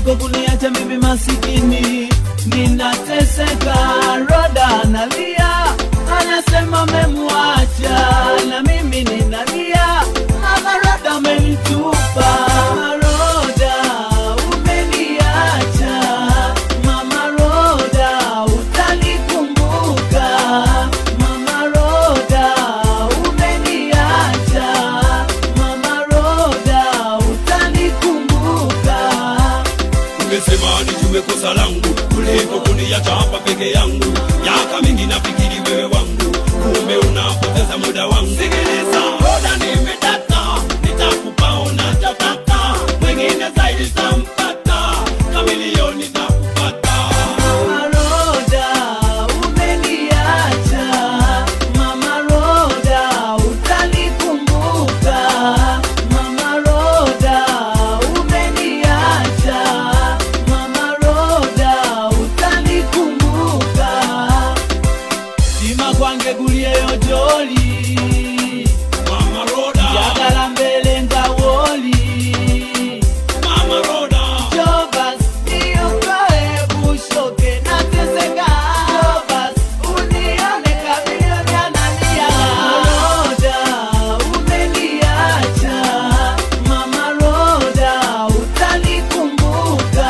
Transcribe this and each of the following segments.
kuliko kuniacha mimi masikini. Ninateseka, Roda analia, anasema memuacha, na mimi ninalia, Mama Roda amenitupa. Roda umeniacha, Mama Roda utanikumbuka. Mama Roda umeniacha, Mama Roda utanikumbuka. Ungesema nijue kosa langu kuliko kuniacha hapa peke yangu. Miaka mingi nafikiri wewe wangu, kumbe unapoteza muda wangu. Sikiliza, Roda nimedata, nitakupa unachotaka, mwingine zaidi tampata, kamilioni nitakupata. Mama Roda umeniacha, Mama Roda utanikumbuka. Mama Roda umeniacha, Mama Roda utanikumbuka. Sima kwange gulie yojoli, Mama Roda, yagala mbele ngawoli. Mama Roda, Jobas, niokoe bushoke nateseka. Jobas, unione kamilioni analia. Mama Roda umeniacha, Mama Roda utanikumbuka.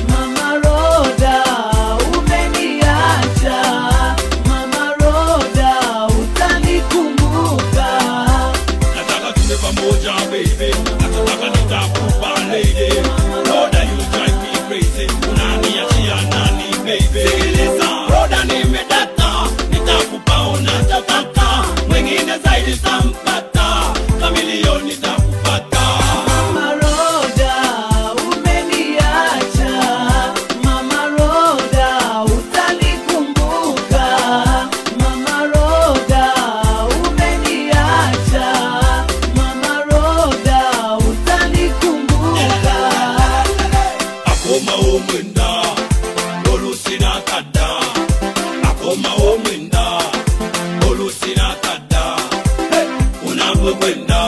Mama Roda umeniacha, Mama Roda utanikumbuka. nataka tuwe pamoja baby, nataka nitakupa lady. Roda you drive me crazy, unaniachia nani baby? Sikiliza, Roda nimedata, nitakupa unachotaka, mwingine zaidi tampata, kamilioni nitakupata. Mama Roda umeniacha, Mama Roda utanikumbuka. Mama Roda umeniacha, Mama Roda utanikumbuka. Akoma omwenda, olusina kada. Akoma omwenda, olusina kada. Unapwe kwenda